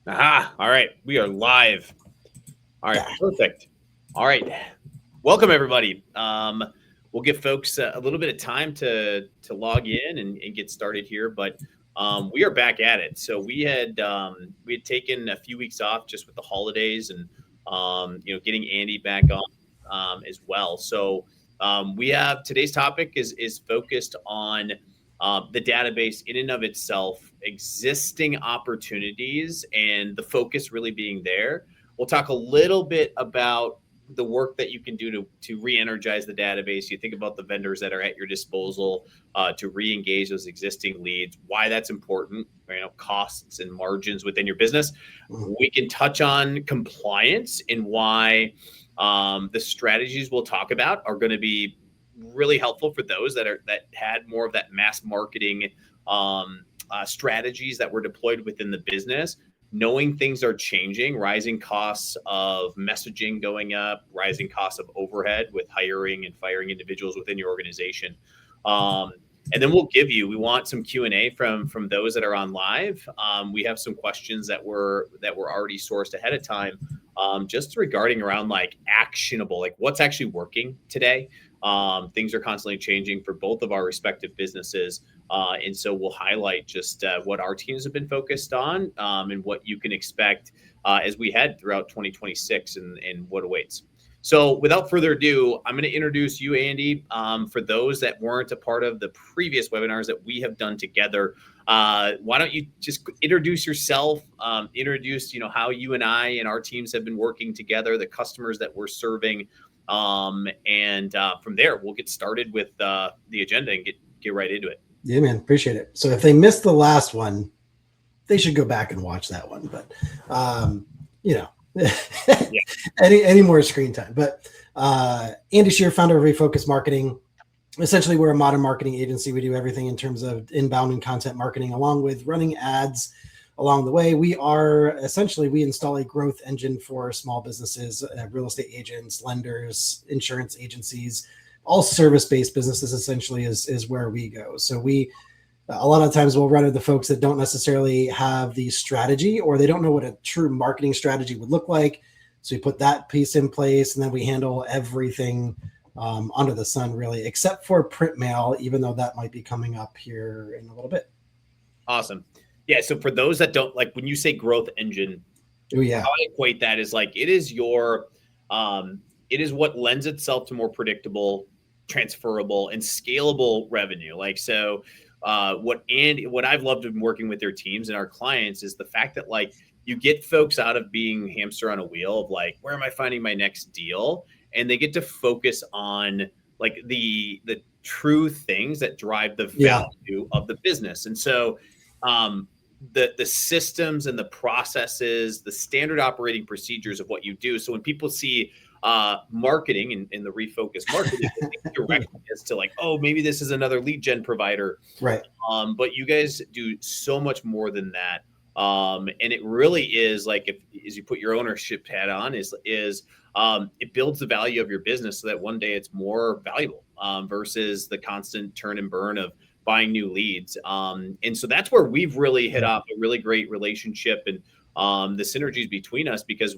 Aha. All right. We are live. All right. Yeah. Perfect. All right. Welcome, everybody. We'll give folks a little bit of time to log in and get started here, but we are back at it. So we had taken a few weeks off just with the holidays and getting Andy back on as well. So we have today's topic is focused on the database in and of itself, existing opportunities, and the focus really being there. We'll talk a little bit about the work that you can do to re-energize the database. You think about the vendors that are at your disposal to re-engage those existing leads, why that's important, costs and margins within your business. We can touch on compliance and why the strategies we'll talk about are going to be really helpful for those that had more of that mass marketing strategies that were deployed within the business, knowing things are changing, rising costs of messaging going up, rising costs of overhead with hiring and firing individuals within your organization. And then we want some Q&A from those that are on live. We have some questions that were already sourced ahead of time, just regarding around like actionable, like what's actually working today. Things are constantly changing for both of our respective businesses. And so we'll highlight just what our teams have been focused on and what you can expect as we head throughout 2026 and what awaits. So without further ado, I'm going to introduce you, Andy. For those that weren't a part of the previous webinars that we have done together, why don't you just introduce yourself, introduce how you and I and our teams have been working together, the customers that we're serving, and from there we'll get started with the agenda and get right into it. Yeah, man. Appreciate it. So if they missed the last one, they should go back and watch that one. But, yeah. any more screen time. But Andy Shear, founder of Refocus Marketing. Essentially, we're a modern marketing agency. We do everything in terms of inbound and content marketing, along with running ads along the way. We install a growth engine for small businesses, real estate agents, lenders, insurance agencies, all service-based businesses essentially is where we go. So a lot of times we'll run into folks that don't necessarily have the strategy, or they don't know what a true marketing strategy would look like. So we put that piece in place, and then we handle everything under the sun, really, except for print mail, even though that might be coming up here in a little bit. Awesome. Yeah. So for those that don't, like, when you say growth engine, how I equate that is like, it is what lends itself to more predictable, transferable, and scalable revenue. Like, so what I've loved in working with their teams and our clients is the fact that, like, you get folks out of being hamster on a wheel of like, where am I finding my next deal? And they get to focus on like the true things that drive the value of the business. And so the systems and the processes, the standard operating procedures of what you do. So when people see marketing in the Refocus Marketing, directly as to like, oh, maybe this is another lead gen provider, right? But you guys do so much more than that. And it really is like, as you put your ownership hat on, is it builds the value of your business so that one day it's more valuable versus the constant turn and burn of buying new leads. And so that's where we've really hit off a really great relationship and the synergies between us, because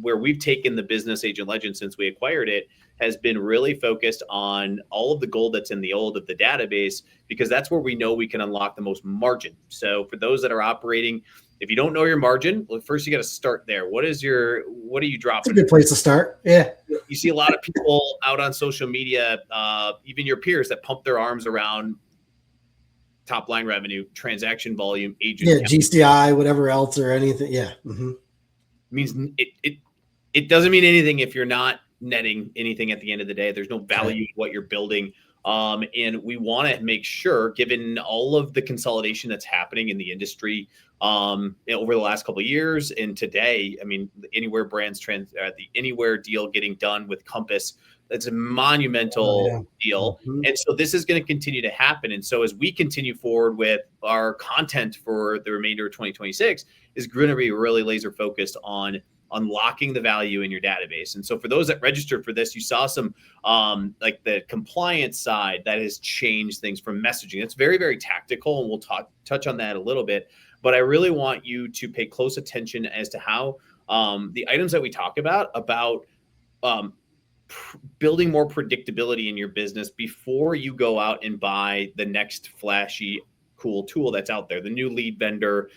where we've taken the business Agent Legend since we acquired it has been really focused on all of the gold that's in the old of the database, because that's where we know we can unlock the most margin. So for those that are operating, if you don't know your margin, well, first you got to start there. What are you dropping? It's a good place to start. Yeah. You see a lot of people out on social media, even your peers, that pump their arms around top line revenue, transaction volume, agent count. GCI, whatever else or anything. Yeah. Mm-hmm. Means it doesn't mean anything if you're not netting anything at the end of the day. There's no value in what you're building. And we want to make sure, given all of the consolidation that's happening in the industry over the last couple of years and today, I mean, the Anywhere brands the Anywhere deal getting done with Compass, that's a monumental deal. Mm-hmm. And so this is going to continue to happen. And so as we continue forward with our content for the remainder of 2026, is going to be really laser focused on unlocking the value in your database. And so for those that registered for this, you saw some like the compliance side that has changed things from messaging. It's very, very tactical, and we'll touch on that a little bit. But I really want you to pay close attention as to how the items that we talk about building more predictability in your business before you go out and buy the next flashy cool tool that's out there, the new lead vendor,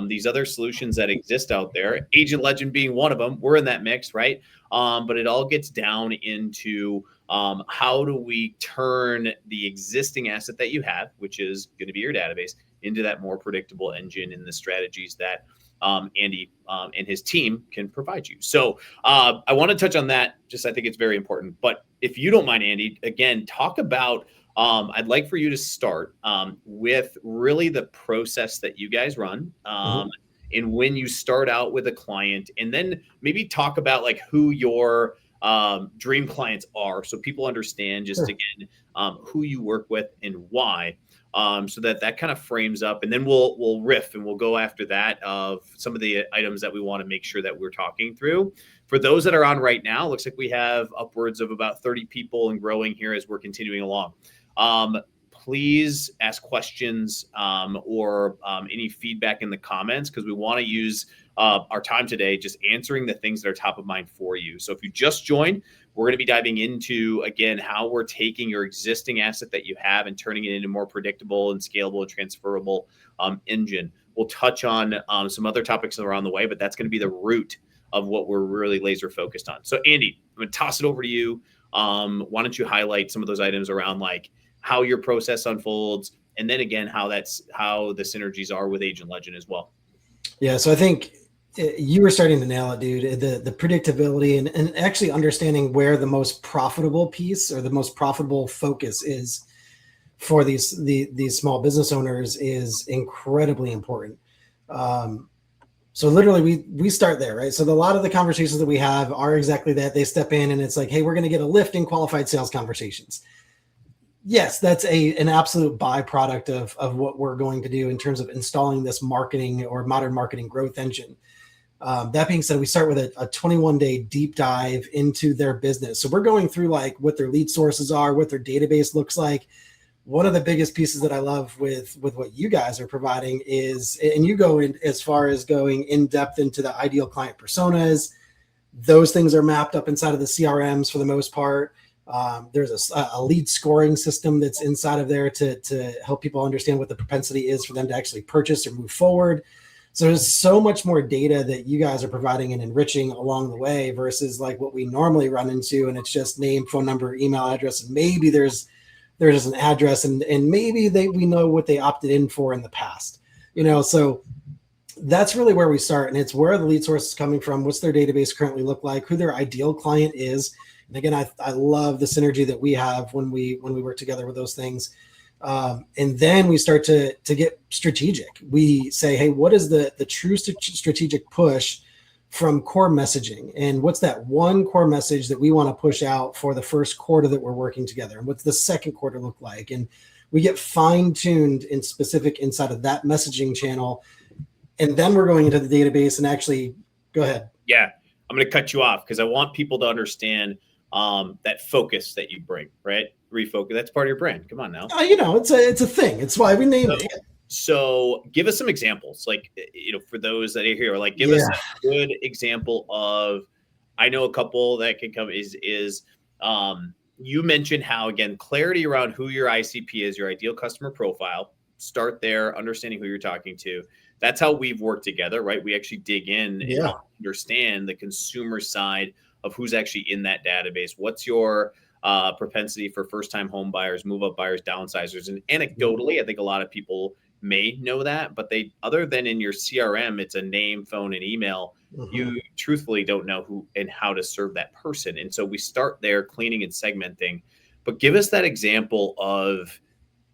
these other solutions that exist out there, Agent Legend being one of them. We're in that mix, right? But it all gets down into how do we turn the existing asset that you have, which is going to be your database, into that more predictable engine and the strategies that Andy and his team can provide you. So I want to touch on that. I think it's very important. But if you don't mind, Andy, again, talk about, I'd like for you to start with really the process that you guys run. And when you start out with a client, and then maybe talk about like who your dream clients are, so people understand just again who you work with and why. So that kind of frames up, and then we'll riff and we'll go after that of some of the items that we want to make sure that we're talking through. For those that are on right now, looks like we have upwards of about 30 people and growing here as we're continuing along. Please ask questions or any feedback in the comments, because we want to use our time today just answering the things that are top of mind for you. So if you just joined, we're going to be diving into, again, how we're taking your existing asset that you have and turning it into more predictable and scalable and transferable engine. We'll touch on some other topics around the way, but that's going to be the root of what we're really laser focused on. So Andy, I'm going to toss it over to you. Why don't you highlight some of those items around like how your process unfolds, and then again, how the synergies are with Agent Legend as well. Yeah. So I think you were starting to nail it, dude. The predictability and actually understanding where the most profitable piece or the most profitable focus is for these small business owners is incredibly important. So literally we start there, right? So a lot of the conversations that we have are exactly that. They step in and it's like, hey, we're going to get a lift in qualified sales conversations. Yes, that's an absolute byproduct of what we're going to do in terms of installing this marketing or modern marketing growth engine. That being said, we start with a 21-day deep dive into their business. So we're going through like what their lead sources are, what their database looks like. One of the biggest pieces that I love with what you guys are providing is, and you go in as far as going in depth into the ideal client personas. Those things are mapped up inside of the CRMs for the most part. There's a lead scoring system that's inside of there to help people understand what the propensity is for them to actually purchase or move forward. So there's so much more data that you guys are providing and enriching along the way versus like what we normally run into. And it's just name, phone number, email address, and maybe there's an address and maybe we know what they opted in for in the past, so that's really where we start. And it's where the lead source is coming from, what's their database currently look like, who their ideal client is. And again, I love the synergy that we have when we work together with those things. And then we start to get strategic. We say, hey, what is the true strategic push from core messaging? And what's that one core message that we want to push out for the first quarter that we're working together? And what's the second quarter look like? And we get fine-tuned and specific inside of that messaging channel. And then we're going into the database and actually, go ahead. Yeah, I'm going to cut you off because I want people to understand that focus that you bring, right? Refocus. That's part of your brand. Come on now. It's a thing. It's why we named it. So give us some examples, like, for those that are here, like give us a good example of, I know a couple that can come is you mentioned how, again, clarity around who your ICP is, your ideal customer profile, start there, understanding who you're talking to. That's how we've worked together, right? We actually dig in and understand the consumer side of who's actually in that database. What's your propensity for first-time home buyers, move-up buyers, downsizers? And anecdotally, I think a lot of people may know that, but they, other than in your CRM, it's a name, phone, and email. You truthfully don't know who and how to serve that person. And so we start there, cleaning and segmenting. But give us that example of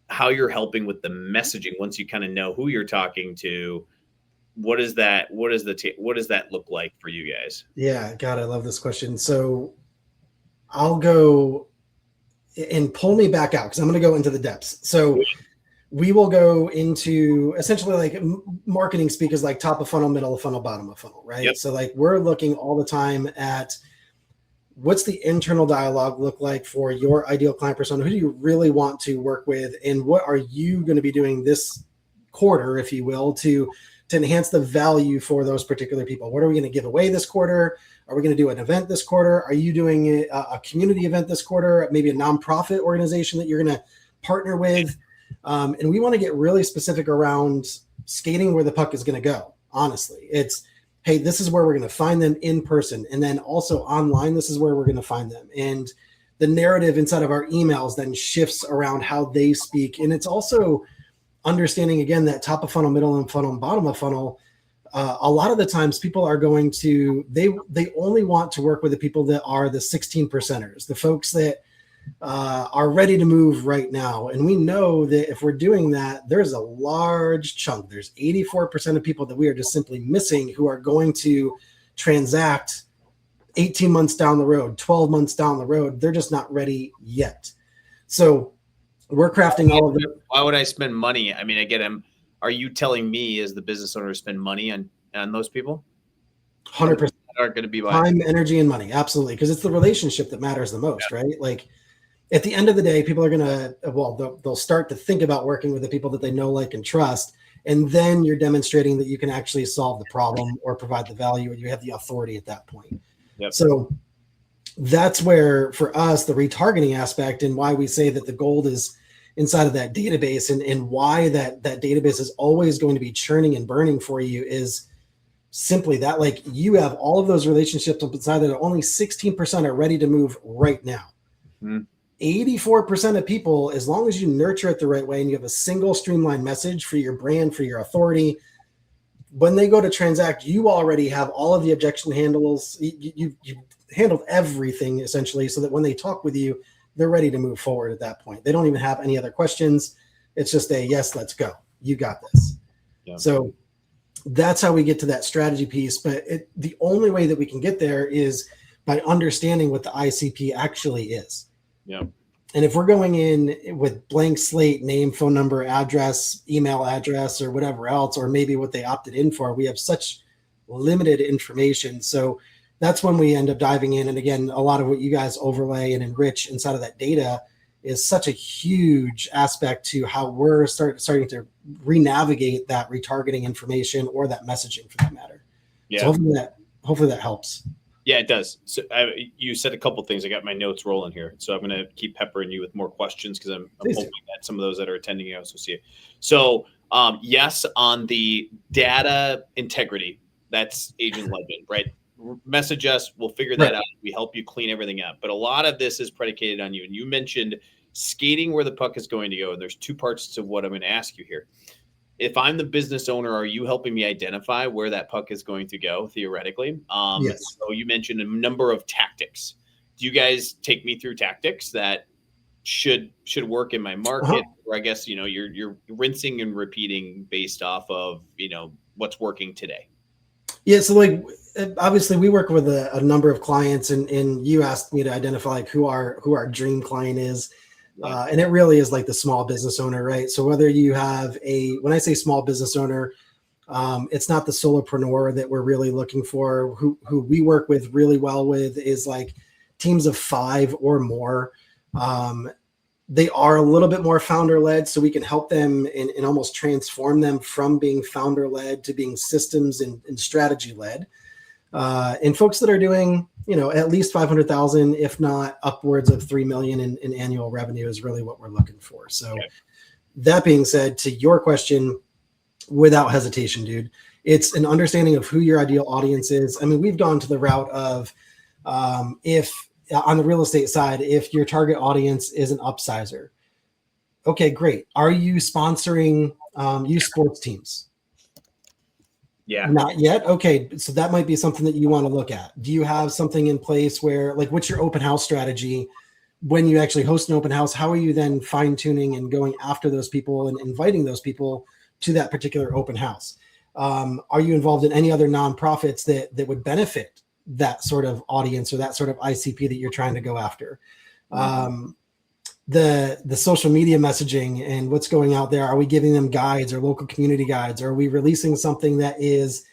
how you're helping with the messaging once you kind of know who you're talking to. What does that look like for you guys? Yeah, God, I love this question. So I'll go and pull me back out because I'm going to go into the depths. So we will go into essentially like marketing speak is like top of funnel, middle of funnel, bottom of funnel, right? Yep. So like we're looking all the time at what's the internal dialogue look like for your ideal client persona? Who do you really want to work with? And what are you going to be doing this quarter, if you will, to enhance the value for those particular people? What are we going to give away this quarter? Are we going to do an event this quarter? Are you doing a community event this quarter? Maybe a nonprofit organization that you're going to partner with? And we want to get really specific around skating where the puck is going to go. Honestly, it's, hey, this is where we're going to find them in person. And then also online, this is where we're going to find them. And the narrative inside of our emails then shifts around how they speak. And it's also understanding, again, that top of funnel, middle of funnel, and bottom of funnel. A lot of the times people are going to, they only want to work with the people that are the 16 percenters, the folks that are ready to move right now. And we know that if we're doing that, there's a large chunk. There's 84% of people that we are just simply missing who are going to transact 18 months down the road, 12 months down the road. They're just not ready yet. So we're crafting all of them. Why would I spend money? I mean, I get them. Are you telling me as the business owner to spend money on those people? 100% aren't going to be time, energy, and money. Absolutely. Because it's the relationship that matters the most, right? Like, at the end of the day, people are going to, well, they'll start to think about working with the people that they know, like, and trust. And then you're demonstrating that you can actually solve the problem or provide the value, and you have the authority at that point. Yep. So that's where, for us, the retargeting aspect and why we say that the gold is inside of that database and why that database is always going to be churning and burning for you is simply that, like, you have all of those relationships inside that only 16% are ready to move right now. Mm-hmm. 84% of people, as long as you nurture it the right way and you have a single streamlined message for your brand, for your authority, when they go to Transact, you already have all of the objection handles. You handled everything essentially, so that when they talk with you, they're ready to move forward at that point. They don't even have any other questions. It's just a yes, let's go. You got this. Yeah. So that's how we get to that strategy piece. But the only way that we can get there is by understanding what the ICP actually is. Yeah. And if we're going in with blank slate, name, phone number, address, email address, or whatever else, or maybe what they opted in for, we have such limited information. So that's when we end up diving in. And again, a lot of what you guys overlay and enrich inside of that data is such a huge aspect to how we're starting to re-navigate that retargeting information or that messaging for that matter. Yeah. So hopefully that helps. Yeah, it does. So you said a couple of things. I got my notes rolling here. So I'm going to keep peppering you with more questions because I'm hoping that some of those that are attending you also see it. So yes, on the data integrity, that's Agent Legend, right? Message us. We'll figure that out. We help you clean everything up. But a lot of this is predicated on you. And you mentioned skating where the puck is going to go. And there's two parts to what I'm going to ask you here. If I'm the business owner, are you helping me identify where that puck is going to go theoretically? Yes. So you mentioned a number of tactics. Do you guys take me through tactics that should work in my market? Or I guess, you're rinsing and repeating based off of, what's working today. Yeah. So like, obviously we work with a number of clients and you asked me to identify like who our dream client is. And it really is like the small business owner, right? So whether you have when I say small business owner, it's not the solopreneur that we're really looking for. Who we work with really well with is like teams of 5 or more. They are a little bit more founder led, so we can help them and almost transform them from being founder led to being systems and strategy led. And folks that are doing, at least 500,000, if not upwards of 3 million in annual revenue is really what we're looking for. So That being said, to your question, without hesitation, dude, it's an understanding of who your ideal audience is. I mean, we've gone to the route of if on the real estate side, if your target audience is an upsizer, okay, great. Are you sponsoring youth sports teams? Yeah. Not yet. Okay. So that might be something that you want to look at. Do you have something in place where, like, what's your open house strategy when you actually host an open house? How are you then fine tuning and going after those people and inviting those people to that particular open house? Are you involved in any other nonprofits that would benefit that sort of audience or that sort of ICP that you're trying to go after? the social media messaging and what's going out there. Are we giving them guides or local community guides? Are we releasing something that is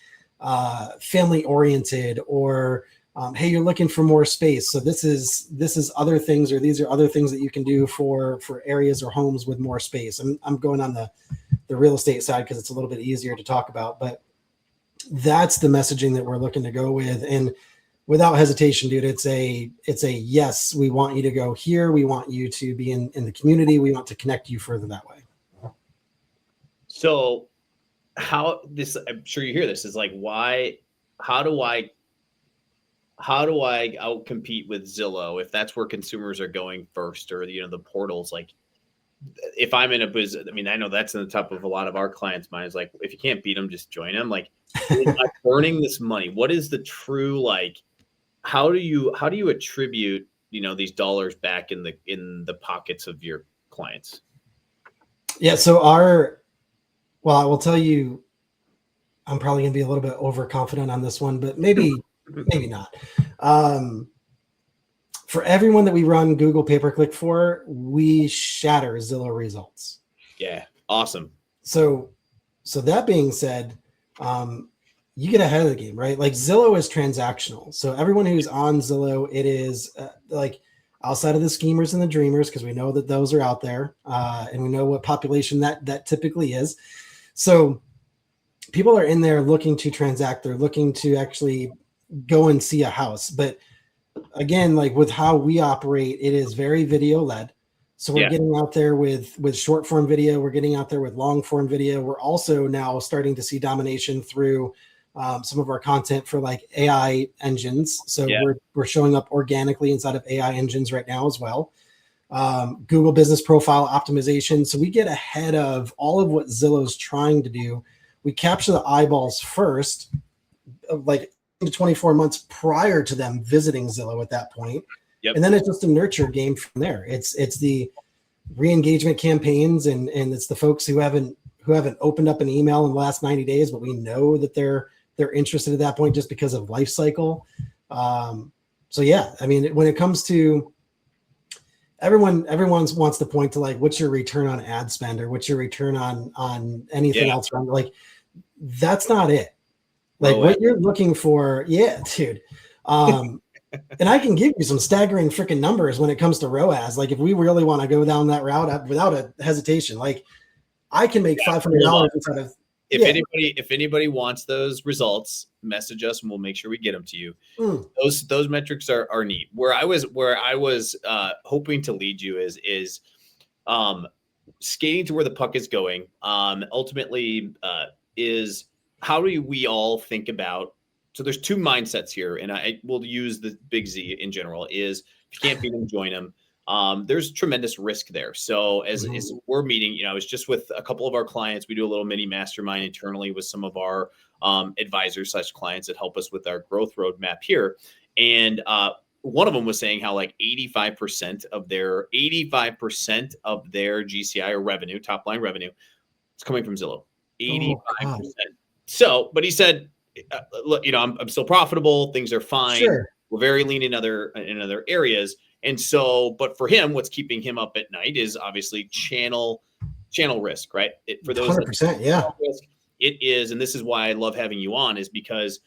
family oriented, or hey, you're looking for more space, so this is other things, or these are other things that you can do for areas or homes with more space. I'm going on the real estate side because it's a little bit easier to talk about, but that's the messaging that we're looking to go with. And without hesitation, dude, it's a yes, we want you to go here. We want you to be in the community. We want to connect you further that way. So I'm sure you hear this, is like, how do I outcompete with Zillow if that's where consumers are going first, or, the portals? Like, if I'm in a business, I mean, I know that's in the top of a lot of our clients' minds. Like, if you can't beat them, just join them. Like, am I burning this money? What is the true, like, how do you attribute, these dollars back in the pockets of your clients? Yeah. So well, I will tell you, I'm probably going to be a little bit overconfident on this one, but maybe not. For everyone that we run Google pay-per-click for, we shatter Zillow results. Yeah. Awesome. So that being said, you get ahead of the game, right? Like, Zillow is transactional. So everyone who's on Zillow, it is like, outside of the schemers and the dreamers, because we know that those are out there, and we know what population that typically is. So people are in there looking to transact. They're looking to actually go and see a house. But again, like with how we operate, it is very video led. So we're getting out there with short form video. We're getting out there with long form video. We're also now starting to see domination through some of our content for like AI engines. So we're showing up organically inside of AI engines right now as well. Google business profile optimization. So we get ahead of all of what Zillow's trying to do. We capture the eyeballs first, like to 24 months prior to them visiting Zillow at that point. Yep. And then it's just a nurture game from there. It's the re-engagement campaigns, and it's the folks who haven't opened up an email in the last 90 days, but we know that they're interested at that point just because of life cycle. So yeah, I mean, when it comes to everyone wants to point to like, what's your return on ad spend, or what's your return on anything else around, like, that's not it. Like, what you're looking for, dude. And I can give you some staggering freaking numbers when it comes to ROAS. Like, if we really want to go down that route without a hesitation, like, I can make $500 instead of. If anybody wants those results, message us and we'll make sure we get them to you. Those metrics are neat. Where I was hoping to lead you is skating to where the puck is going. Ultimately, is how do we all think about? So there's two mindsets here, and I will use the big Z in general. Is if you can't beat them, join them. There's tremendous risk there. So as we're meeting, I was just with a couple of our clients. We do a little mini mastermind internally with some of our advisors / clients that help us with our growth roadmap here. And one of them was saying how like 85% of their GCI or revenue, top line revenue, is coming from Zillow. 85%. So, but he said, look, I'm still profitable. Things are fine. Sure. We're very lean in other areas. And so, but for him, what's keeping him up at night is obviously channel risk, right? For those 100%, risk, it is, and this is why I love having you on, is because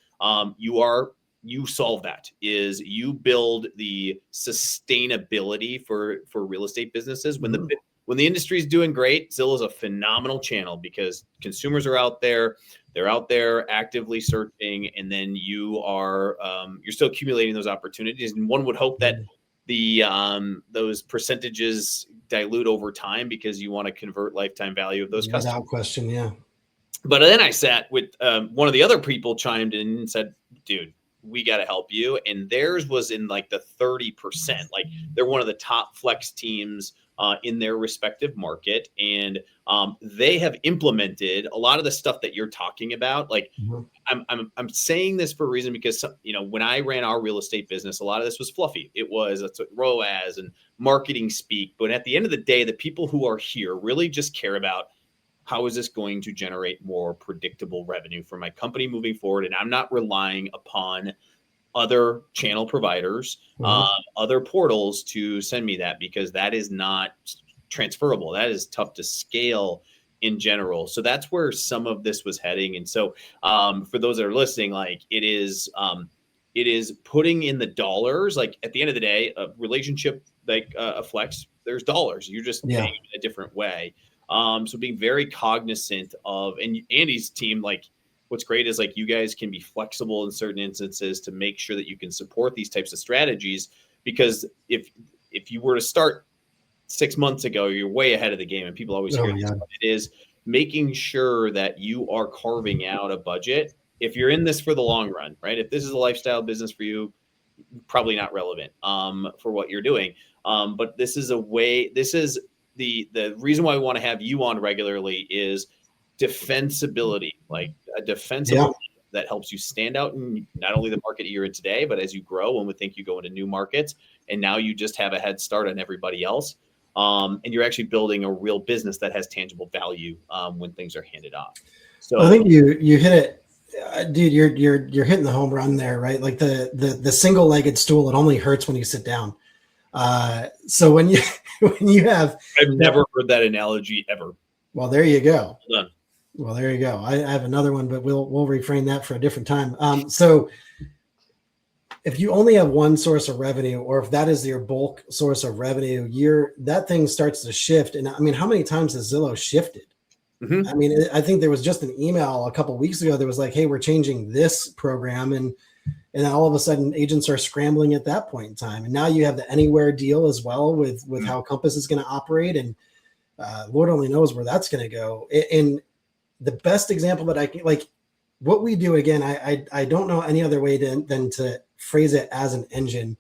you solve that. Is you build the sustainability for real estate businesses. When the industry is doing great, Zillow is a phenomenal channel because consumers are out there. They're out there actively searching, and then you're still accumulating those opportunities. And one would hope that those percentages dilute over time because you want to convert lifetime value of those customers. Without question, yeah. But then I sat with one of the other people chimed in and said, dude, we got to help you. And theirs was in like the 30%. Like, they're one of the top flex teams in their respective market. And they have implemented a lot of the stuff that you're talking about. Like, I'm saying this for a reason because, when I ran our real estate business, a lot of this was fluffy. That's what ROAS and marketing speak. But at the end of the day, the people who are here really just care about, how is this going to generate more predictable revenue for my company moving forward? And I'm not relying upon other channel providers, Mhm. other portals to send me that, because that is not transferable. That is tough to scale in general. So that's where some of this was heading. And so for those that are listening, like it is putting in the dollars. Like at the end of the day, a relationship like a flex, there's dollars. You're just Yeah. paying in a different way. So being very cognizant of, and Andy's team, like what's great is like you guys can be flexible in certain instances to make sure that you can support these types of strategies. Because if you were to start 6 months ago, you're way ahead of the game. And people always Oh hear my this, God. but it is making sure that you are carving out a budget. If you're in this for the long run, right? If this is a lifestyle business for you, probably not relevant for what you're doing. But this is a way, this is the reason why we want to have you on regularly is defensibility, like a Yeah. defensible that helps you stand out in not only the market you're in today, but as you grow, when we think you go into new markets, and now you just have a head start on everybody else. And you're actually building a real business that has tangible value when things are handed off. Well, I So think you hit it, dude. You're hitting the home run there, right? Like the single legged stool. It only hurts when you sit down. So when you when you have, I've never heard that analogy ever. well, there you go. Well done. Well, there you go. I have another one, but we'll refrain that for a different time. So if you only have one source of revenue, or if that is your bulk source of revenue, that thing starts to shift. And I mean, how many times has Zillow shifted? Mm-hmm. I mean, I think there was just an email a couple of weeks ago that was like, "Hey, we're changing this program," and all of a sudden, agents are scrambling at that point in time. And now you have the Anywhere deal as well with how Compass is going to operate, and Lord only knows where that's going to go. And the best example that I can, like, what we do, again, I don't know any other way than to phrase it as an engine.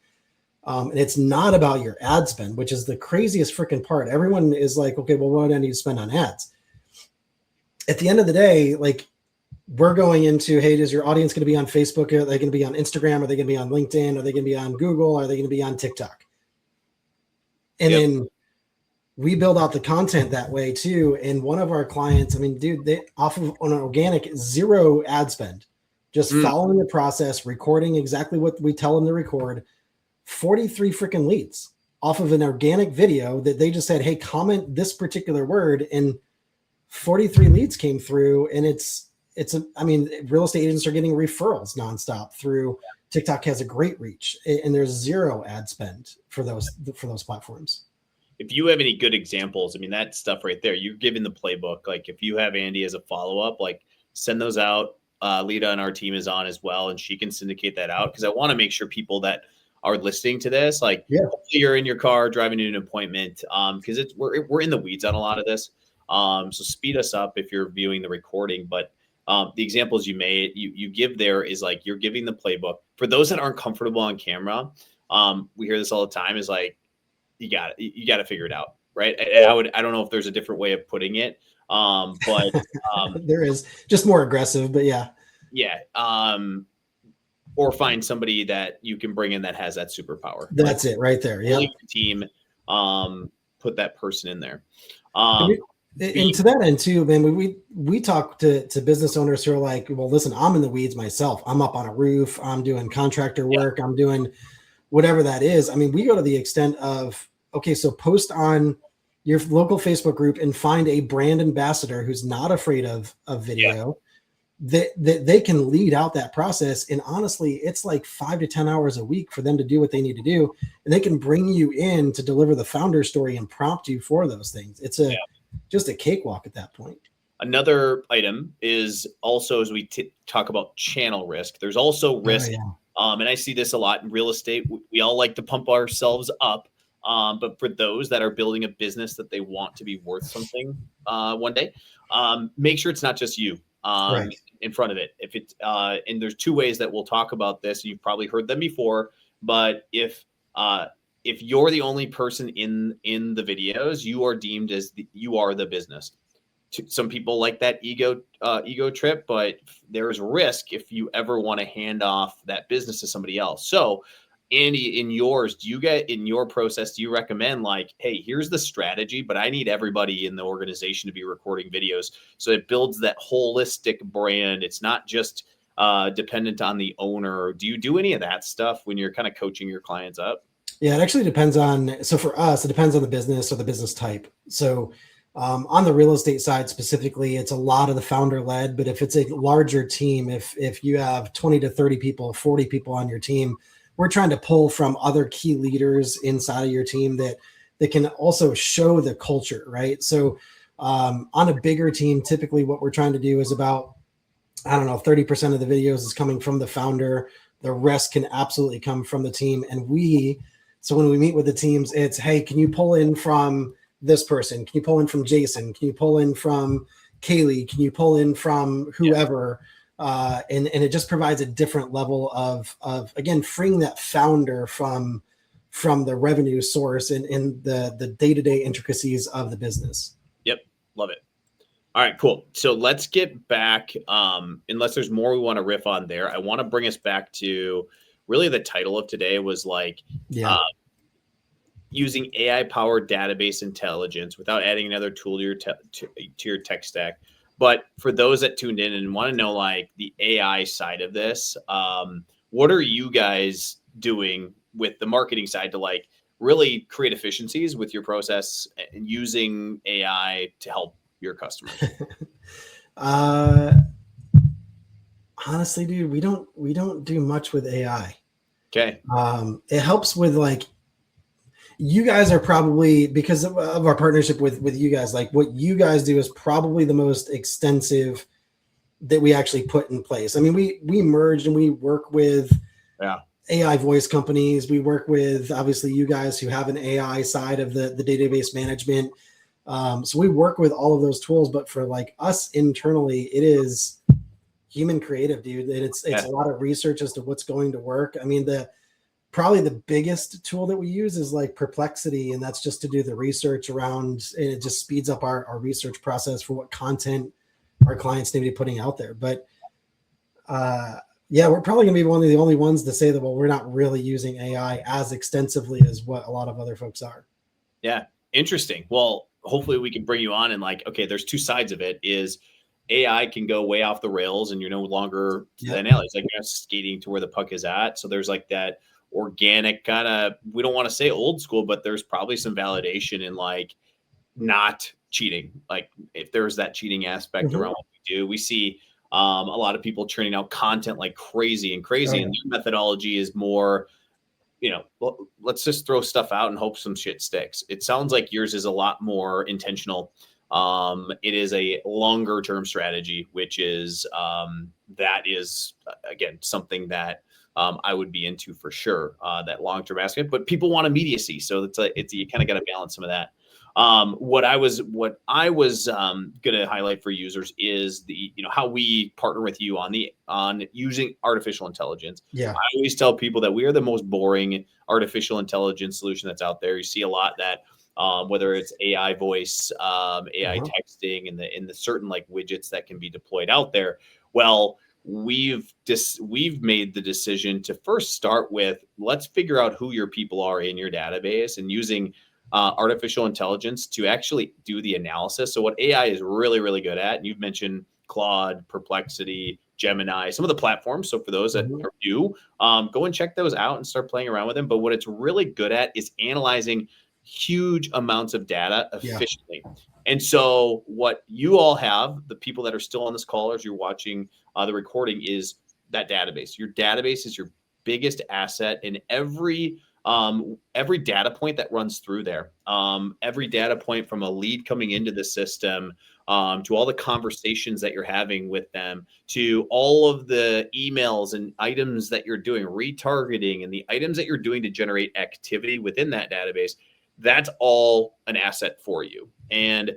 And it's not about your ad spend, which is the craziest freaking part. Everyone is like, okay, well, what do I need to spend on ads? At the end of the day, like, we're going into, hey, is your audience going to be on Facebook? Are they going to be on Instagram? Are they going to be on LinkedIn? Are they going to be on Google? Are they going to be on TikTok? And Yep. then we build out the content that way too. And one of our clients, I mean, dude, they off of on an organic, zero ad spend, just following the process, recording exactly what we tell them to record, 43 freaking leads off of an organic video that they just said, hey, comment this particular word, and 43 leads came through. And I mean, real estate agents are getting referrals nonstop through TikTok. Has a great reach, and there's zero ad spend for those platforms. If you have any good examples, I mean, that stuff right there, you're giving the playbook. Like if you have Andy as a follow-up, like send those out. Lita and our team is on as well, and she can syndicate that out, because I want to make sure people that are listening to this, like hopefully you're in your car driving to an appointment, because we're in the weeds on a lot of this. So speed us up if you're viewing the recording. But the examples you give there is like you're giving the playbook. For those that aren't comfortable on camera, we hear this all the time, is like, you got to figure it out, right? I don't know if there's a different way of putting it, but there is, just more aggressive, but yeah, or find somebody that you can bring in that has that superpower. That's it right there. Yeah, team, put that person in there. And to that end too, man, we talk to business owners who are like, well, listen, I'm in the weeds myself. I'm up on a roof. I'm doing contractor work. I'm doing whatever that is. I mean, we go to the extent of, okay, so post on your local Facebook group and find a brand ambassador who's not afraid of video, that they can lead out that process. And honestly, it's like 5 to 10 hours a week for them to do what they need to do. And they can bring you in to deliver the founder story and prompt you for those things. It's just a cakewalk at that point. Another item is also, as we talk about channel risk, there's also risk. And I see this a lot in real estate. We all like to pump ourselves up. But for those that are building a business that they want to be worth something one day, make sure it's not just you in front of it. If it's and there's two ways that we'll talk about this. You've probably heard them before, but if you're the only person in the videos, you are deemed as you are the business. Some people like that ego trip, but there's risk if you ever want to hand off that business to somebody else. So Andy, in yours, do your process, do you recommend like, hey, here's the strategy, but I need everybody in the organization to be recording videos, so it builds that holistic brand? It's not just dependent on the owner. Do you do any of that stuff when you're kind of coaching your clients up? Yeah, it actually depends on. So for us, it depends on the business or the business type. So on the real estate side specifically, it's a lot of the founder led. But if it's a larger team, if you have 20 to 30 people, 40 people on your team, we're trying to pull from other key leaders inside of your team that can also show the culture, right? So on a bigger team, typically what we're trying to do is about, I don't know, 30% of the videos is coming from the founder. The rest can absolutely come from the team. So when we meet with the teams, it's, hey, can you pull in from this person? Can you pull in from Jason? Can you pull in from Kaylee? Can you pull in from whoever? And it just provides a different level of again, freeing that founder from the revenue source and the day-to-day intricacies of the business. Yep. Love it. All right, cool. So let's get back, unless there's more we want to riff on there, I want to bring us back to really the title of today was like using AI-powered database intelligence without adding another tool to your tech stack. But for those that tuned in and want to know like the AI side of this, what are you guys doing with the marketing side to like really create efficiencies with your process and using AI to help your customers? Honestly, dude, we don't do much with AI. Okay. It helps with like, you guys are probably, because of our partnership with you guys, like what you guys do is probably the most extensive that we actually put in place. I mean, we merged and we work with AI voice companies. We work with obviously you guys who have an AI side of the database management. So we work with all of those tools, but for like us internally, it is human creative, dude. And it's a lot of research as to what's going to work. I mean, probably the biggest tool that we use is like Perplexity, and that's just to do the research around, and it just speeds up our research process for what content our clients need to be putting out there. But yeah, we're probably gonna be one of the only ones to say that, well, we're not really using AI as extensively as what a lot of other folks are. Yeah, interesting. Well, hopefully we can bring you on and like, okay, there's two sides of it. Is AI can go way off the rails and you're no longer it's like you're skating to where the puck is at. So there's like that organic kind of, we don't want to say old school, but there's probably some validation in like not cheating. Like if there's that cheating aspect around what we do, we see a lot of people churning out content like crazy. And their methodology is more, let's just throw stuff out and hope some shit sticks. It sounds like yours is a lot more intentional. It is a longer term strategy, which is that is again something that I would be into for sure. That long term aspect, but people want immediacy, so it's you kind of got to balance some of that. What I was going to highlight for users is the how we partner with you on using artificial intelligence. Yeah, I always tell people that we are the most boring artificial intelligence solution that's out there. You see a lot that whether it's AI voice, AI texting, and the certain like widgets that can be deployed out there. Well, we've made the decision to first start with, let's figure out who your people are in your database and using artificial intelligence to actually do the analysis. So what AI is really, really good at, and you've mentioned Claude, Perplexity, Gemini, some of the platforms. So for those that are new, go and check those out and start playing around with them. But what it's really good at is analyzing huge amounts of data efficiently. And so what you all have, the people that are still on this call as you're watching the recording, is that database. Your database is your biggest asset, in every data point that runs through there, every data point from a lead coming into the system, to all the conversations that you're having with them, to all of the emails and items that you're doing, retargeting, and the items that you're doing to generate activity within that database. That's all an asset for you. And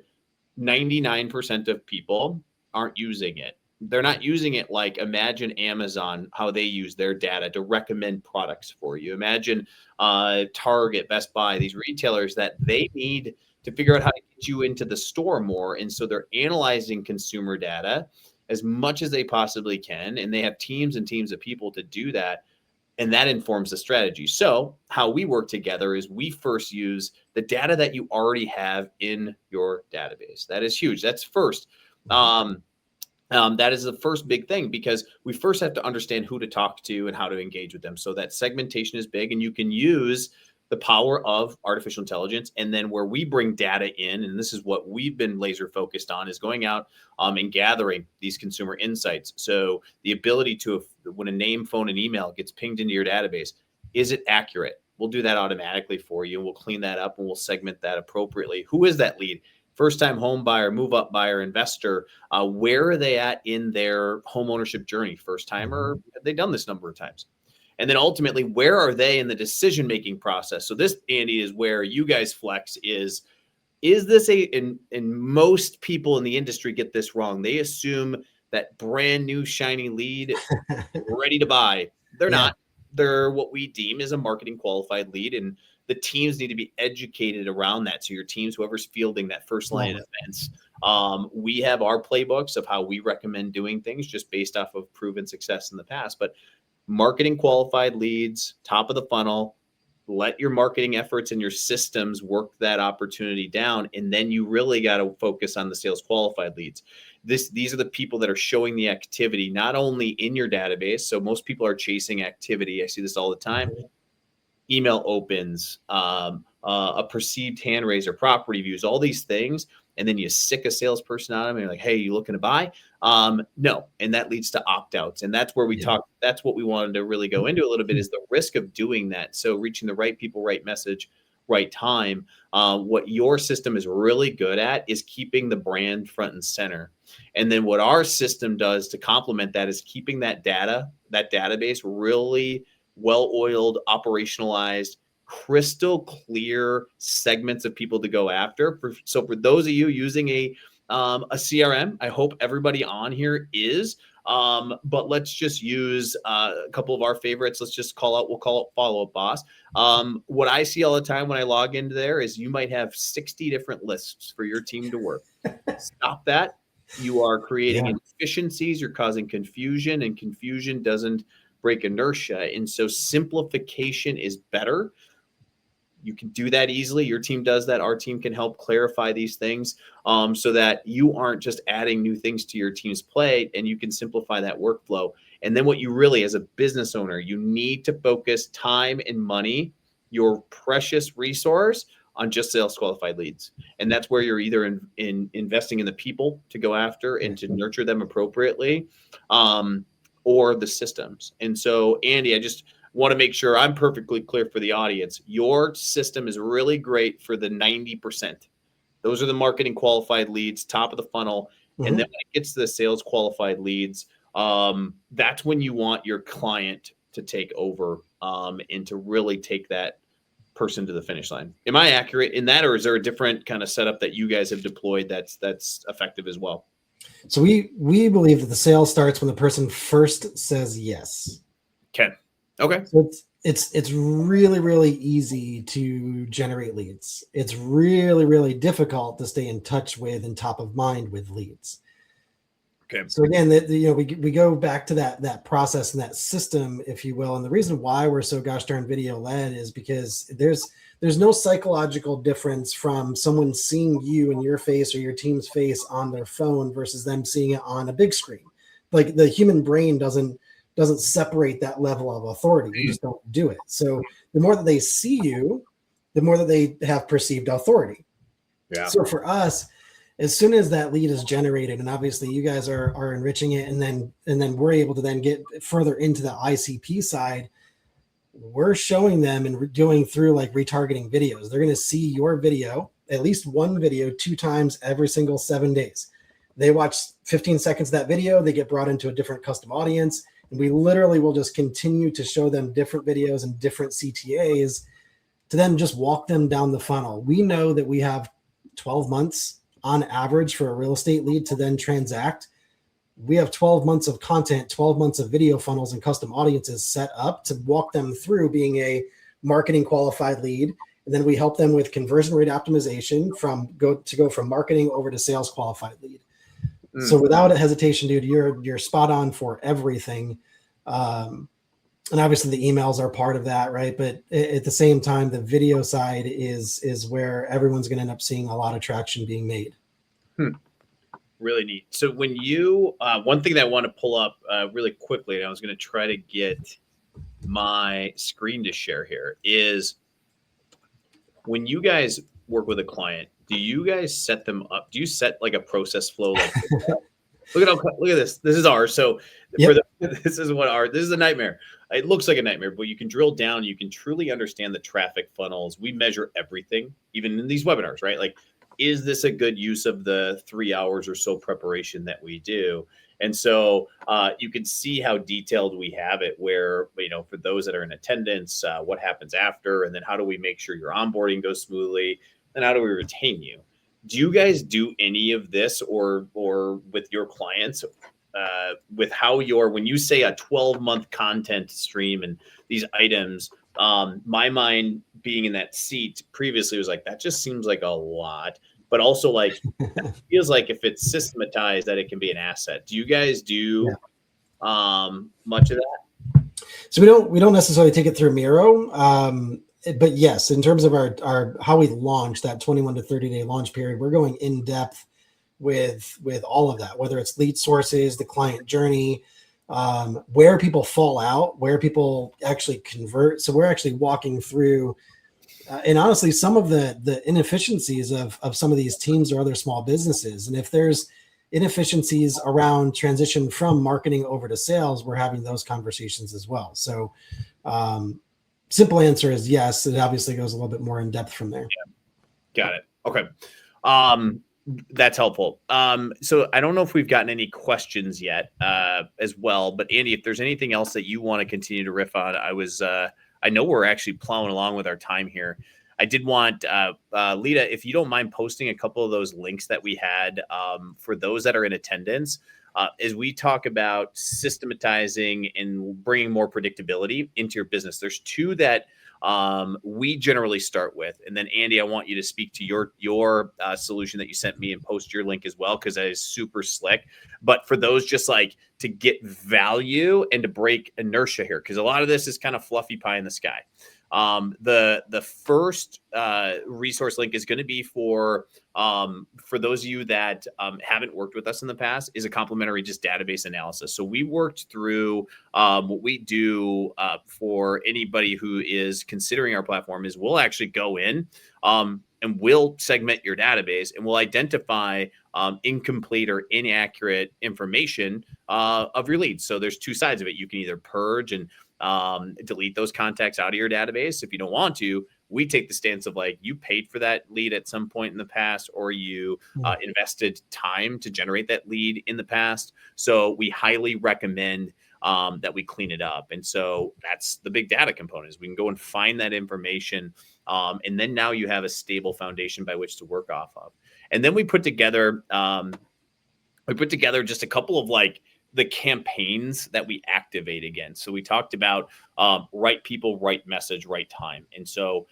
99% of people aren't using it. They're not using it like, imagine Amazon, how they use their data to recommend products for you. Imagine Target, Best Buy, these retailers that they need to figure out how to get you into the store more. And so they're analyzing consumer data as much as they possibly can. And they have teams and teams of people to do that. And that informs the strategy. So how we work together is we first use the data that you already have in your database. That is huge. That's first. That is the first big thing, because we first have to understand who to talk to and how to engage with them. So that segmentation is big, and you can use the power of artificial intelligence. And then where we bring data in, and this is what we've been laser focused on, is going out and gathering these consumer insights. So the ability to, when a name, phone, and email gets pinged into your database, is it accurate? We'll do that automatically for you, and we'll clean that up, and we'll segment that appropriately. Who is that lead? First-time home buyer, move-up buyer, investor. Where are they at in their home ownership journey? First-timer, have they done this number of times? And then ultimately, where are they in the decision-making process? So this, Andy, is where you guys flex. Is this and most people in the industry get this wrong. They assume that brand new shiny lead ready to buy. They're not. They're what we deem as a marketing qualified lead, and the teams need to be educated around that. So your teams, whoever's fielding that first line of defense, we have our playbooks of how we recommend doing things just based off of proven success in the past. But marketing qualified leads, top of the funnel, let your marketing efforts and your systems work that opportunity down. And then you really got to focus on the sales qualified leads. These are the people that are showing the activity, not only in your database. So most people are chasing activity. I see this all the time. Email opens, a perceived hand raiser, property views, all these things. And then you sick a salesperson on them and you're like, hey, you looking to buy? No. And that leads to opt-outs. And that's where we talk. That's what we wanted to really go into a little bit, is the risk of doing that. So reaching the right people, right message, right time. What your system is really good at is keeping the brand front and center. And then what our system does to complement that is keeping that data, that database really well-oiled, operationalized, crystal clear segments of people to go after. So for those of you using a CRM, I hope everybody on here is. But let's just use a couple of our favorites. We'll call it Follow-Up Boss. What I see all the time when I log into there is you might have 60 different lists for your team to work. Stop that. You are creating inefficiencies. You're causing confusion, and confusion doesn't break inertia. And so simplification is better. You can do that easily. Your team does that. Our team can help clarify these things so that you aren't just adding new things to your team's plate, and you can simplify that workflow. And then what you really, as a business owner, you need to focus time and money, your precious resource, on just sales qualified leads. And that's where you're either in investing in the people to go after and to nurture them appropriately, or the systems. And so, Andy, I just want to make sure I'm perfectly clear for the audience. Your system is really great for the 90%. Those are the marketing qualified leads, top of the funnel. And then when it gets to the sales qualified leads, that's when you want your client to take over and to really take that person to the finish line. Am I accurate in that, or is there a different kind of setup that you guys have deployed that's effective as well? So we believe that the sale starts when the person first says yes. Okay. So it's really, really easy to generate leads. It's really, really difficult to stay in touch with and top of mind with leads. Okay. So again, we go back to that process and that system, if you will. And the reason why we're so gosh darn video led is because there's no psychological difference from someone seeing you and your face or your team's face on their phone versus them seeing it on a big screen. Like the human brain doesn't separate that level of authority. You just don't do it. So the more that they see you, the more that they have perceived authority. Yeah. So for us, as soon as that lead is generated, and obviously you guys are enriching it, and then we're able to then get further into the ICP side, we're showing them and going through like retargeting videos. They're going to see your video, at least one video, 2 times every single 7 days. They watch 15 seconds of that video, they get brought into a different custom audience, and we literally will just continue to show them different videos and different CTAs to then just walk them down the funnel. We know that we have 12 months on average for a real estate lead to then transact. We have 12 months of content, 12 months of video funnels and custom audiences set up to walk them through being a marketing qualified lead. And then we help them with conversion rate optimization go from marketing over to sales qualified lead. So without a hesitation, dude, you're spot on for everything. And obviously the emails are part of that, right? But at the same time, the video side is where everyone's going to end up seeing a lot of traction being made. Really neat. So when you, one thing that I want to pull up really quickly, and I was going to try to get my screen to share here, is when you guys work with a client, do you guys set them up? Do you set like a process flow? Like, look at this. This is ours. So Yep. this is a nightmare. It looks like a nightmare, but you can drill down. You can truly understand the traffic funnels. We measure everything, even in these webinars, right? Like, is this a good use of the 3 hours or so preparation that we do? And so you can see how detailed we have it, where, for those that are in attendance, what happens after, and then how do we make sure your onboarding goes smoothly, and how do we retain you? Do you guys do any of this or with your clients with how when you say a 12-month content stream and these items, my mind being in that seat previously was like, that just seems like a lot, but also like feels like if it's systematized that it can be an asset. Do you guys do much of that? So we don't necessarily take it through Miro. But yes, in terms of our how we launch that 21 to 30 day launch period, we're going in depth with all of that, whether it's lead sources, the client journey, where people fall out, where people actually convert. So we're actually walking through, and honestly, some of the inefficiencies of some of these teams or other small businesses. And if there's inefficiencies around transition from marketing over to sales, we're having those conversations as well. So simple answer is yes. It obviously goes a little bit more in depth from there. Yeah. Got it. Okay. That's helpful. So I don't know if we've gotten any questions yet as well, but Andy, if there's anything else that you want to continue to riff on, I know we're actually plowing along with our time here. I did want, Lita, if you don't mind posting a couple of those links that we had for those that are in attendance, as we talk about systematizing and bringing more predictability into your business. There's two that we generally start with. And then Andy, I want you to speak to your solution that you sent me and post your link as well, because that is super slick. But for those just like to get value and to break inertia here, because a lot of this is kind of fluffy pie in the sky. The first resource link is going to be for those of you that haven't worked with us in the past, is a complimentary just database analysis. So we worked through what we do for anybody who is considering our platform is we'll actually go in and we'll segment your database and we'll identify incomplete or inaccurate information of your leads. So there's two sides of it. You can either purge and delete those contacts out of your database. If you don't want to, we take the stance of like, you paid for that lead at some point in the past, or you invested time to generate that lead in the past. So we highly recommend that we clean it up. And so that's the big data component, is we can go and find that information. And then now you have a stable foundation by which to work off of. And then we put together just a couple of like the campaigns that we activate again. So we talked about right people, right message, right time. And so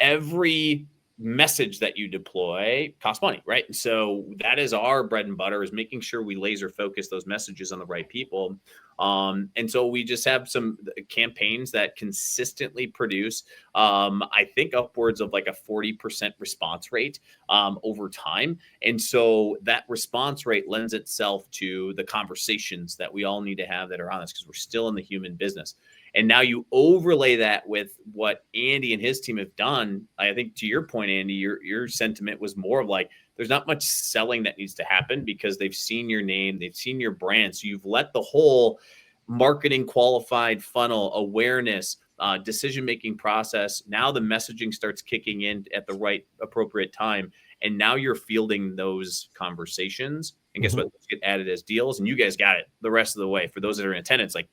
every message that you deploy costs money, right? And so that is our bread and butter, is making sure we laser focus those messages on the right people. And so we just have some campaigns that consistently produce, I think upwards of like a 40% response rate over time. And so that response rate lends itself to the conversations that we all need to have that are on this, because we're still in the human business. And now you overlay that with what Andy and his team have done. I think to your point, Andy, your sentiment was more of like, there's not much selling that needs to happen because they've seen your name, they've seen your brand. So you've let the whole marketing qualified funnel awareness, decision-making process. Now the messaging starts kicking in at the right appropriate time. And now you're fielding those conversations. And guess what? Those get added as deals. And you guys got it the rest of the way. For those that are in attendance, like,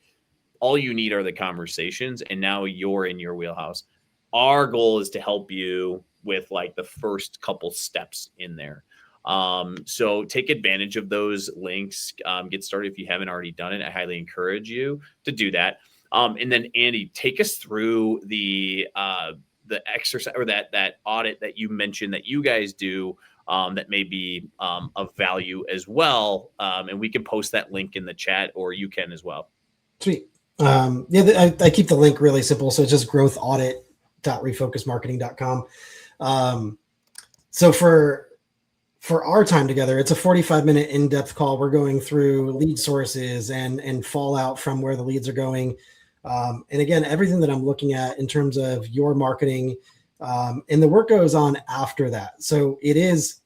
all you need are the conversations, and now you're in your wheelhouse. Our goal is to help you with like the first couple steps in there. So take advantage of those links. Get started if you haven't already done it. I highly encourage you to do that. And then Andy, take us through the exercise or that audit that you mentioned that you guys do that may be of value as well. And we can post that link in the chat, or you can as well. Sweet. I keep the link really simple. So it's just growthaudit.refocusmarketing.com. So for for our time together, it's a 45-minute in-depth call. We're going through lead sources and fallout from where the leads are going. And again, everything that I'm looking at in terms of your marketing, and the work goes on after that. So it is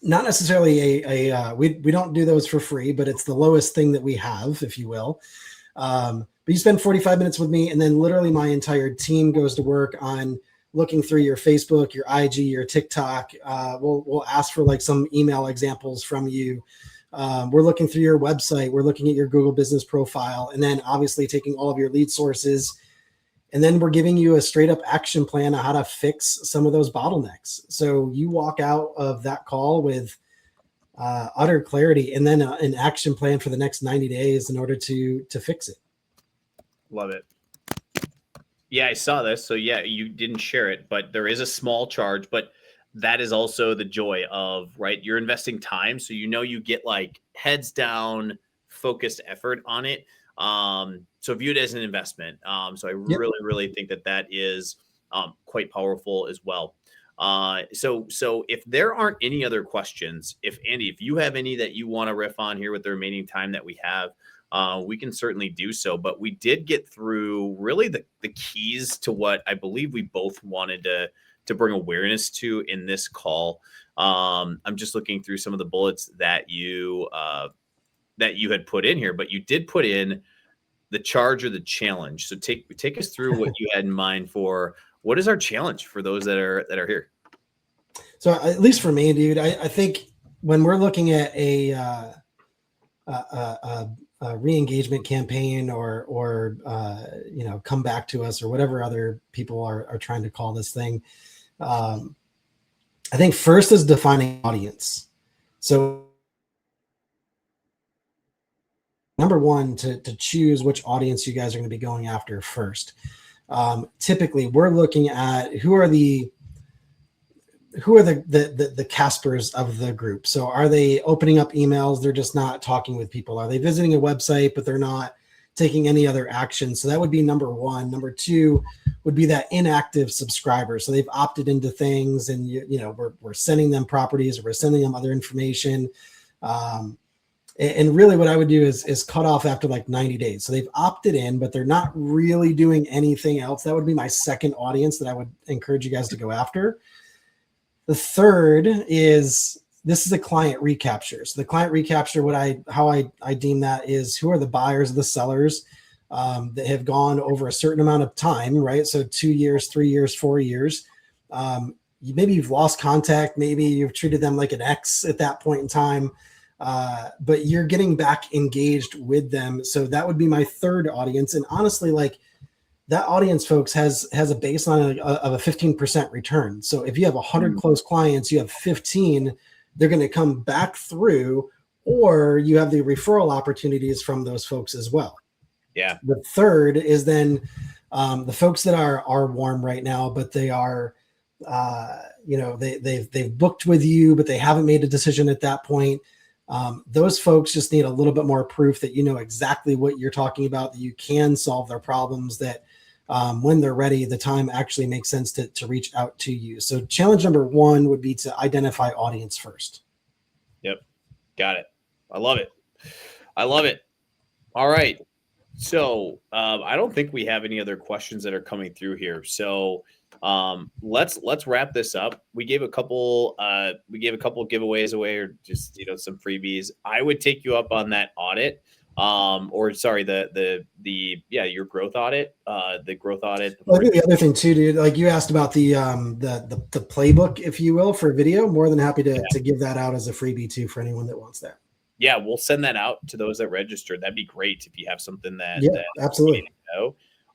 not necessarily we don't do those for free, but it's the lowest thing that we have, if you will. But you spend 45 minutes with me, and then literally my entire team goes to work on looking through your Facebook, your IG, your TikTok. We'll ask for like some email examples from you. We're looking through your website. We're looking at your Google business profile, and then obviously taking all of your lead sources. And then we're giving you a straight up action plan on how to fix some of those bottlenecks. So you walk out of that call with utter clarity, and then an action plan for the next 90 days in order to fix it. Love it. Yeah, I saw this. So yeah, you didn't share it, but there is a small charge, but that is also the joy of, right? You're investing time. So, you get like heads down, focused effort on it. So view it as an investment. So I really, really think that is quite powerful as well. So if there aren't any other questions, if you have any that you want to riff on here with the remaining time that we have, we can certainly do so. But we did get through really the keys to what I believe we both wanted to bring awareness to in this call. I'm just looking through some of the bullets that you had put in here, but you did put in the charge or the challenge. So take us through what you had in mind for what is our challenge for those that are here. So at least for me, dude, I think when we're looking at a re-engagement campaign or come back to us or whatever other people are trying to call this thing, I think first is defining audience. So number one, to choose which audience you guys are going to be going after first. Typically, we're looking at who are the Caspers of the group. So are they opening up emails? They're just not talking with people. Are they visiting a website, but they're not taking any other action? So that would be number one. Number two would be that inactive subscriber. So they've opted into things, and we're sending them properties, or we're sending them other information. And really what I would do is cut off after like 90 days. So they've opted in, but they're not really doing anything else. That would be my second audience that I would encourage you guys to go after. The third is, this is a client recapture. So the client recapture, how I deem that is, who are the buyers, the sellers that have gone over a certain amount of time, right? So 2 years, 3 years, 4 years. Maybe you've lost contact. Maybe you've treated them like an ex at that point in time. But you're getting back engaged with them. So that would be my third audience. And honestly, like, that audience, folks, has a baseline of a 15% return. So if you have 100 close clients, you have 15, they're going to come back through, or you have the referral opportunities from those folks as well. Yeah. The third is then the folks that are warm right now, but they are, they've booked with you, but they haven't made a decision at that point. Those folks just need a little bit more proof that you know exactly what you're talking about, that you can solve their problems, that when they're ready, the time actually makes sense to reach out to you. So challenge number one would be to identify audience first. Yep. Got it. I love it. All right. So I don't think we have any other questions that are coming through here. So let's wrap this up. We gave a couple giveaways away, or just some freebies. I would take you up on that audit, your growth audit, the growth audit. Well, I think the other thing too, dude, like you asked about the playbook, if you will, for video. More than happy to give that out as a freebie too for anyone that wants that. Yeah, we'll send that out to those that registered. That'd be great if you have something that absolutely.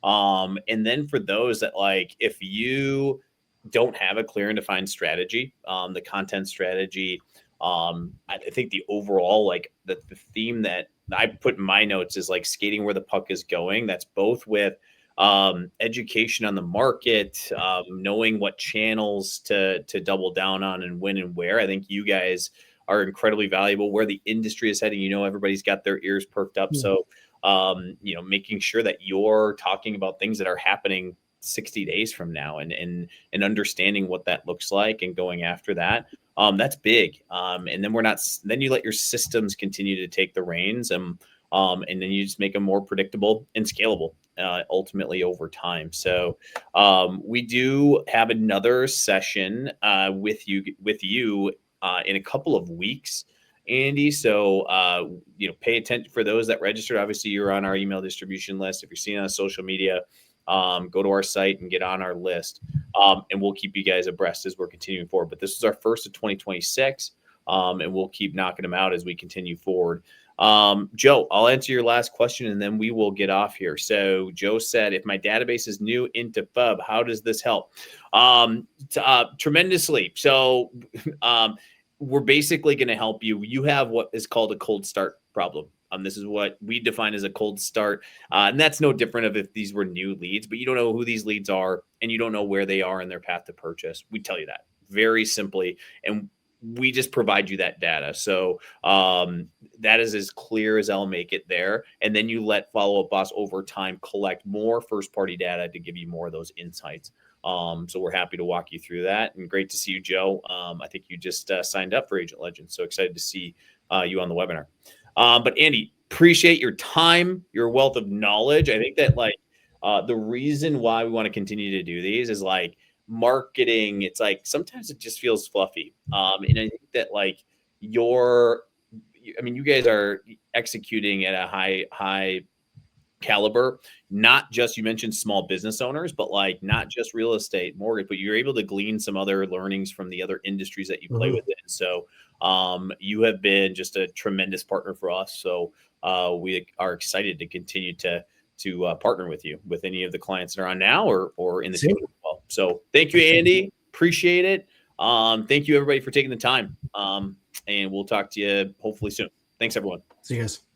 And then for those that, like, if you don't have a clear and defined strategy, the content strategy, I think the overall, like the theme that I put in my notes is like skating where the puck is going. That's both with education on the market, knowing what channels to double down on and when and where. I think you guys are incredibly valuable. Where the industry is heading, everybody's got their ears perked up. So, making sure that you're talking about things that are happening 60 days from now, and understanding what that looks like and going after that. That's big. And then then you let your systems continue to take the reins, and then you just make them more predictable and scalable, ultimately over time. So we do have another session with you in a couple of weeks, Andy. So pay attention for those that registered. Obviously, you're on our email distribution list. If you're seeing it on social media, go to our site and get on our list, and we'll keep you guys abreast as we're continuing forward. But this is our first of 2026, and we'll keep knocking them out as we continue forward. Joe, I'll answer your last question and then we will get off here. So Joe said, if my database is new into FUB, how does this help? Tremendously. So we're basically going to help you. You have what is called a cold start problem. This is what we define as a cold start. And that's no different of if these were new leads, but you don't know who these leads are and you don't know where they are in their path to purchase. We tell you that very simply. And we just provide you that data. So that is as clear as I'll make it there. And then you let Follow Up Boss over time collect more first party data to give you more of those insights. So we're happy to walk you through that. And great to see you, Joe. I think you just signed up for Agent Legends. So excited to see you on the webinar. But Andy, appreciate your time, your wealth of knowledge. I think that the reason why we want to continue to do these is marketing. It's sometimes it just feels fluffy. And I think that you guys are executing at a high caliber, not just, you mentioned small business owners, but not just real estate, mortgage, but you're able to glean some other learnings from the other industries that you play within. So you have been just a tremendous partner for us. So we are excited to continue to partner with you with any of the clients that are on now or in the future as well. So thank you, Andy. Appreciate it. Thank you everybody for taking the time. And we'll talk to you hopefully soon. Thanks everyone. See you guys.